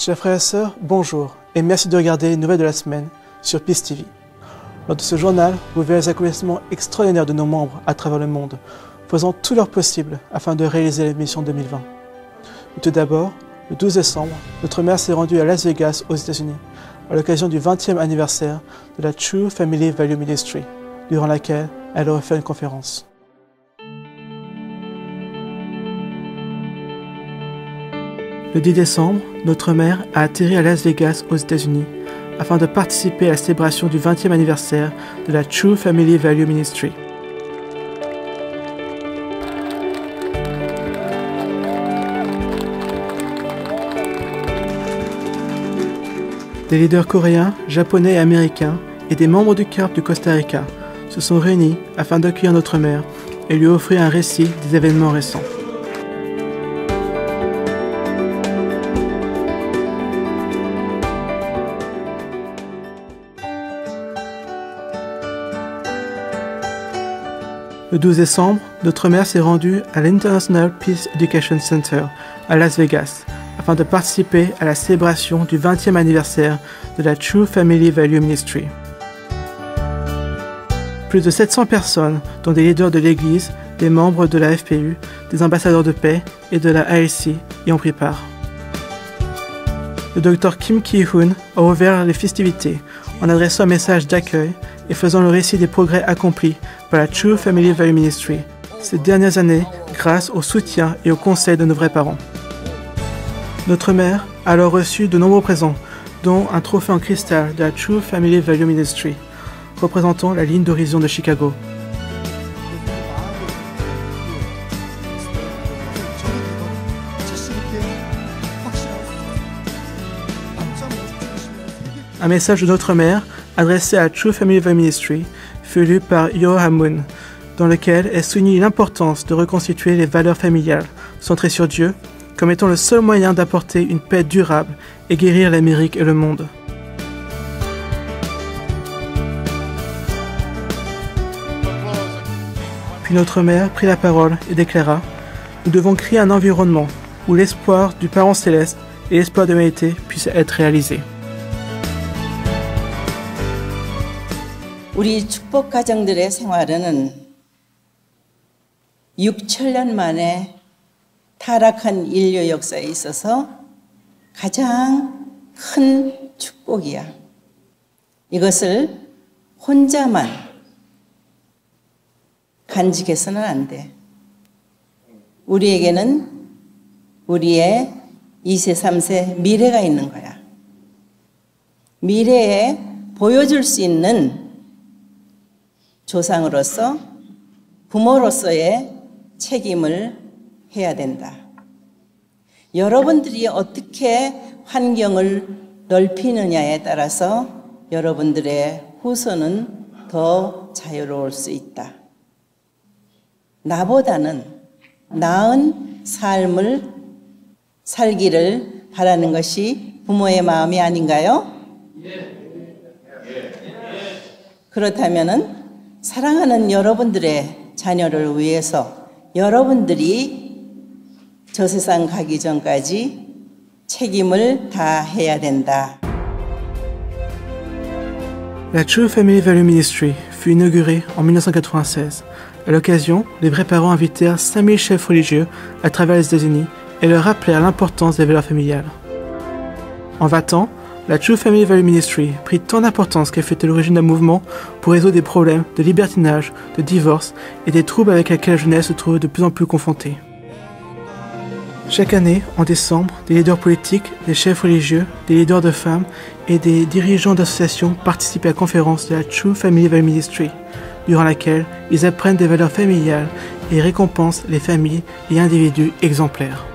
Chers frères et sœurs, bonjour et merci de regarder les nouvelles de la semaine sur Peace TV. Lors de ce journal, vous verrez les accomplissements extraordinaires de nos membres à travers le monde, faisant tout leur possible afin de réaliser la mission 2020. Mais tout d'abord, le 12 décembre, notre mère s'est rendue à Las Vegas aux États-Unis à l'occasion du 20e anniversaire de la True Family Value Ministry, durant laquelle elle aurait fait une conférence. Le 10 décembre, notre mère a atterri à Las Vegas aux États-Unis afin de participer à la célébration du 20e anniversaire de la True Family Value Ministry. Des leaders coréens, japonais et américains et des membres du CARP du Costa Rica se sont réunis afin d'accueillir notre mère et lui offrir un récit des événements récents. Le 12 décembre, notre mère s'est rendue à l'International Peace Education Center à Las Vegas afin de participer à la célébration du 20e anniversaire de la True Family Value Ministry. Plus de 700 personnes, dont des leaders de l'Église, des membres de la FPU, des ambassadeurs de paix et de la ALC y ont pris part. Le Dr Kim Ki-hoon a ouvert les festivités en adressant un message d'accueil et faisant le récit des progrès accomplis par la True Family Value Ministry ces dernières années grâce au soutien et au conseil de nos vrais parents. Notre mère a alors reçu de nombreux présents, dont un trophée en cristal de la True Family Value Ministry, représentant la ligne d'horizon de Chicago. Un message de notre mère, adressé à la True Family Value Ministry, fut lu par Yo Ha-moon, dans lequel elle souligne l'importance de reconstituer les valeurs familiales centrées sur Dieu comme étant le seul moyen d'apporter une paix durable et guérir l'Amérique et le monde. Puis notre mère prit la parole et déclara « Nous devons créer un environnement où l'espoir du Parent Céleste et l'espoir de l'humanité puissent être réalisés. » 우리 축복 가정들의 생활은 6천년 만에 타락한 인류 역사에 있어서 가장 큰 축복이야. 이것을 혼자만 간직해서는 안 돼. 우리에게는 우리의 2세, 3세 미래가 있는 거야. 미래에 보여줄 수 있는 조상으로서 부모로서의 책임을 해야 된다. 여러분들이 어떻게 환경을 넓히느냐에 따라서 여러분들의 후손은 더 자유로울 수 있다. 나보다는 나은 삶을 살기를 바라는 것이 부모의 마음이 아닌가요? 그렇다면은 사랑하는 여러분들의 자녀를 위해서 여러분들이 저 세상 가기 전까지 책임을 다해야 된다. La True Family Value Ministry fut inaugurée en 1996. À l'occasion, les vrais parents invitèrent 5000 chefs religieux à travers les États-Unis et leur rappelèrent l'importance des valeurs familiales. En 20 ans, la True Family Value Ministry prit tant d'importance qu'elle fut à l'origine d'un mouvement pour résoudre des problèmes de libertinage, de divorce et des troubles avec lesquels la jeunesse se trouve de plus en plus confrontée. Chaque année, en décembre, des leaders politiques, des chefs religieux, des leaders de femmes et des dirigeants d'associations participent à la conférence de la True Family Value Ministry, durant laquelle ils apprennent des valeurs familiales et récompensent les familles et individus exemplaires.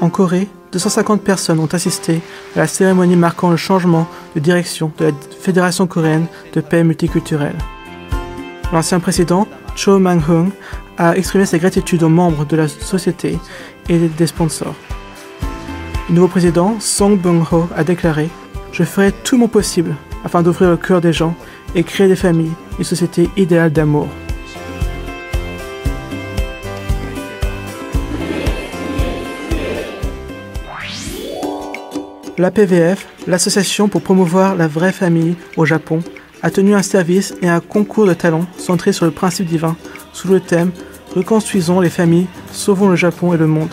En Corée, 250 personnes ont assisté à la cérémonie marquant le changement de direction de la Fédération coréenne de paix multiculturelle. L'ancien président, Cho Mang-hoon, a exprimé sa gratitude aux membres de la société et des sponsors. Le nouveau président, Song Bung-ho, a déclaré « Je ferai tout mon possible afin d'ouvrir le cœur des gens et créer des familles, une société idéale d'amour. » L'APVF, l'association pour promouvoir la vraie famille au Japon, a tenu un service et un concours de talents centré sur le principe divin, sous le thème « Reconstruisons les familles, sauvons le Japon et le monde ».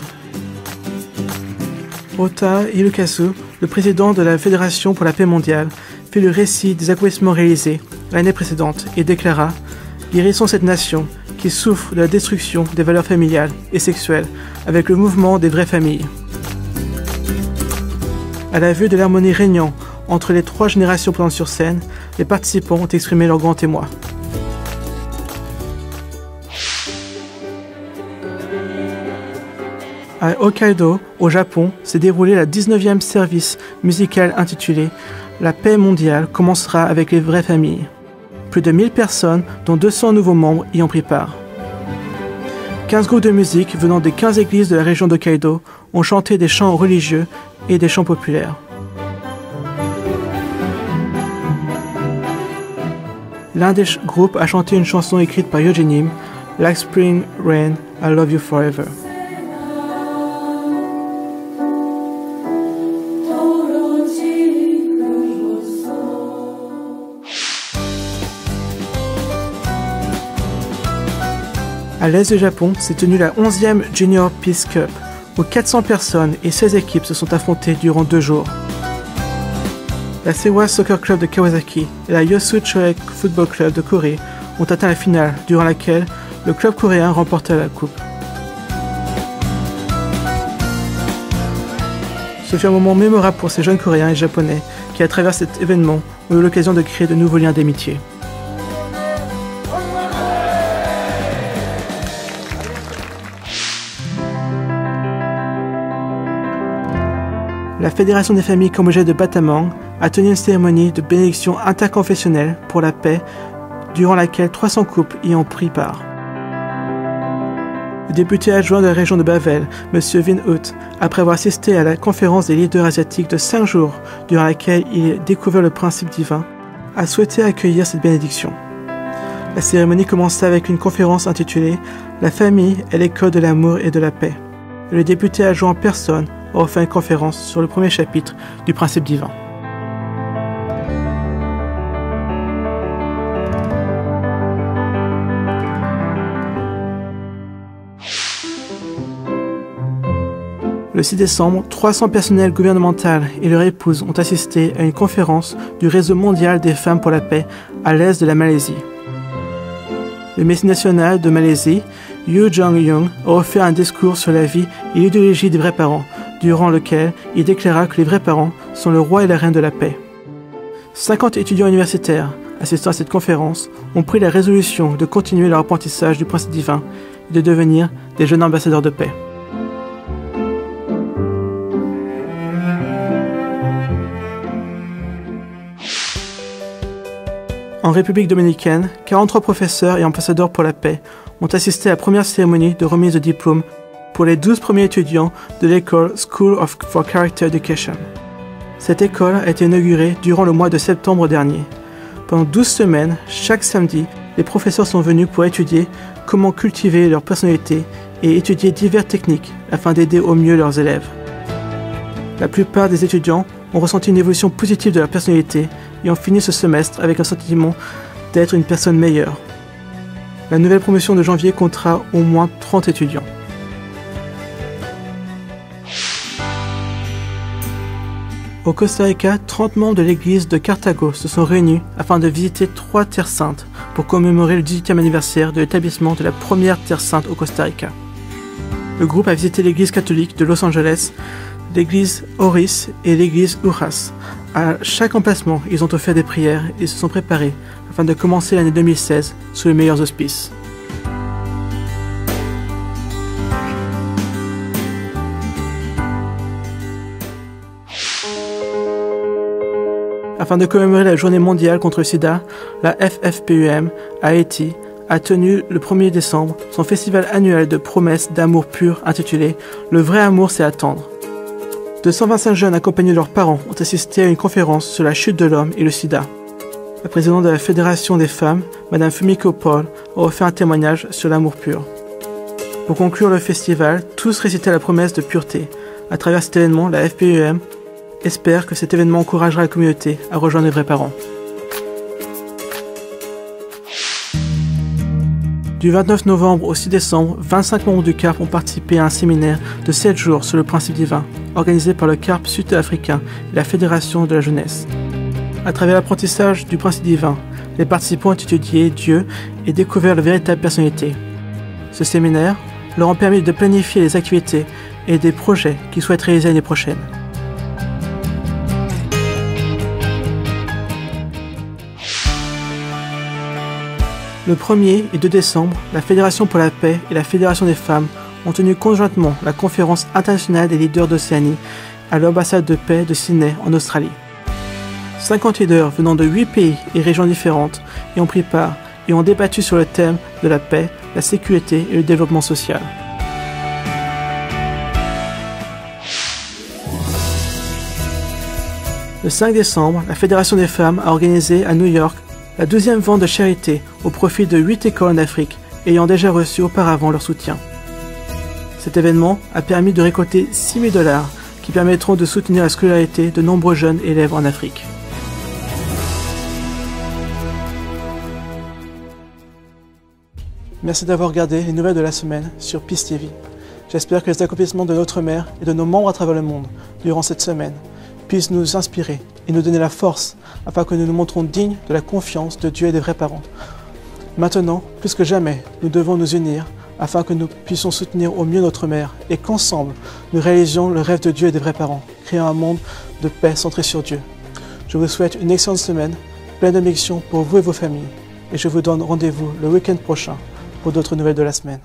Ota Hirokazu, le président de la Fédération pour la paix mondiale, fit le récit des accomplissements réalisés l'année précédente et déclara « Guérissons cette nation qui souffre de la destruction des valeurs familiales et sexuelles avec le mouvement des vraies familles ». À la vue de l'harmonie régnant entre les 3 générations présentes sur scène, les participants ont exprimé leur grand émoi. À Hokkaido, au Japon, s'est déroulé la 19e service musical intitulé « La paix mondiale commencera avec les vraies familles ». Plus de 1000 personnes, dont 200 nouveaux membres, y ont pris part. 15 groupes de musique venant des 15 églises de la région d'Hokkaido ont chanté des chants religieux et des chants populaires. L'un des groupes a chanté une chanson écrite par Yojinim, Like Spring Rain, I Love You Forever. À l'est du Japon, s'est tenue la 11e Junior Peace Cup, où 400 personnes et 16 équipes se sont affrontées durant 2 jours. La Seiwa Soccer Club de Kawasaki et la Yosu Choei Football Club de Corée ont atteint la finale, durant laquelle le club coréen remporta la coupe. Ce fut un moment mémorable pour ces jeunes Coréens et Japonais qui, à travers cet événement, ont eu l'occasion de créer de nouveaux liens d'amitié. La Fédération des familles cambodgiennes de Battambang a tenu une cérémonie de bénédiction interconfessionnelle pour la paix, durant laquelle 300 couples y ont pris part. Le député adjoint de la région de Bavel, M. Vin Hout, après avoir assisté à la conférence des leaders asiatiques de 5 jours, durant laquelle il a découvert le principe divin, a souhaité accueillir cette bénédiction. La cérémonie commença avec une conférence intitulée « La famille est l'école de l'amour et de la paix ». Le député adjoint en personne a fait une conférence sur le premier chapitre du principe divin. Le 6 décembre, 300 personnels gouvernementaux et leurs épouses ont assisté à une conférence du Réseau mondial des femmes pour la paix à l'est de la Malaisie. Le Messie national de Malaisie, Yu Jong-young, a offert un discours sur la vie et l'idéologie des vrais parents, durant lequel il déclara que les vrais parents sont le roi et la reine de la paix. 50 étudiants universitaires assistant à cette conférence ont pris la résolution de continuer leur apprentissage du principe divin et de devenir des jeunes ambassadeurs de paix. En République dominicaine, 43 professeurs et ambassadeurs pour la paix ont assisté à la première cérémonie de remise de diplôme pour les 12 premiers étudiants de l'école School for Character Education. Cette école a été inaugurée durant le mois de septembre dernier. Pendant 12 semaines, chaque samedi, les professeurs sont venus pour étudier comment cultiver leur personnalité et étudier diverses techniques afin d'aider au mieux leurs élèves. La plupart des étudiants ont ressenti une évolution positive de leur personnalité et ont fini ce semestre avec un sentiment d'être une personne meilleure. La nouvelle promotion de janvier comptera au moins 30 étudiants. Au Costa Rica, 30 membres de l'église de Cartago se sont réunis afin de visiter 3 terres saintes pour commémorer le 18e anniversaire de l'établissement de la première terre sainte au Costa Rica. Le groupe a visité l'église catholique de Los Angeles, l'église Horis et l'église Ujas. À chaque emplacement, ils ont offert des prières et se sont préparés afin de commencer l'année 2016 sous les meilleurs auspices. Afin de commémorer la journée mondiale contre le sida, la FFPUM à Haïti a tenu le 1er décembre son festival annuel de promesses d'amour pur intitulé « Le vrai amour, c'est attendre ». 225 jeunes accompagnés de leurs parents ont assisté à une conférence sur la chute de l'homme et le sida. La présidente de la Fédération des femmes, Mme Fumiko Paul, a offert un témoignage sur l'amour pur. Pour conclure le festival, tous récitaient la promesse de pureté. À travers cet événement, la FPUM espère que cet événement encouragera la communauté à rejoindre les vrais parents. Du 29 novembre au 6 décembre, 25 membres du CARP ont participé à un séminaire de 7 jours sur le principe divin, organisé par le CARP sud-africain et la Fédération de la jeunesse. À travers l'apprentissage du principe divin, les participants ont étudié Dieu et découvert leur véritable personnalité. Ce séminaire leur a permis de planifier les activités et des projets qu'ils souhaitent réaliser l'année prochaine. Le 1er et 2 décembre, la Fédération pour la paix et la Fédération des femmes ont tenu conjointement la conférence internationale des leaders d'Océanie à l'ambassade de paix de Sydney en Australie. 50 leaders venant de 8 pays et régions différentes y ont pris part et ont débattu sur le thème de la paix, la sécurité et le développement social. Le 5 décembre, la Fédération des femmes a organisé à New York la 12e vente de charité au profit de 8 écoles en Afrique ayant déjà reçu auparavant leur soutien. Cet événement a permis de récolter 6 000 $ qui permettront de soutenir la scolarité de nombreux jeunes élèves en Afrique. Merci d'avoir regardé les nouvelles de la semaine sur Peace TV. J'espère que les accomplissements de notre mère et de nos membres à travers le monde durant cette semaine puissent nous inspirer et nous donner la force afin que nous nous montrons dignes de la confiance de Dieu et des vrais parents. Maintenant, plus que jamais, nous devons nous unir afin que nous puissions soutenir au mieux notre mère et qu'ensemble, nous réalisions le rêve de Dieu et des vrais parents, créant un monde de paix centré sur Dieu. Je vous souhaite une excellente semaine, pleine de bénédictions pour vous et vos familles, et je vous donne rendez-vous le week-end prochain pour d'autres nouvelles de la semaine.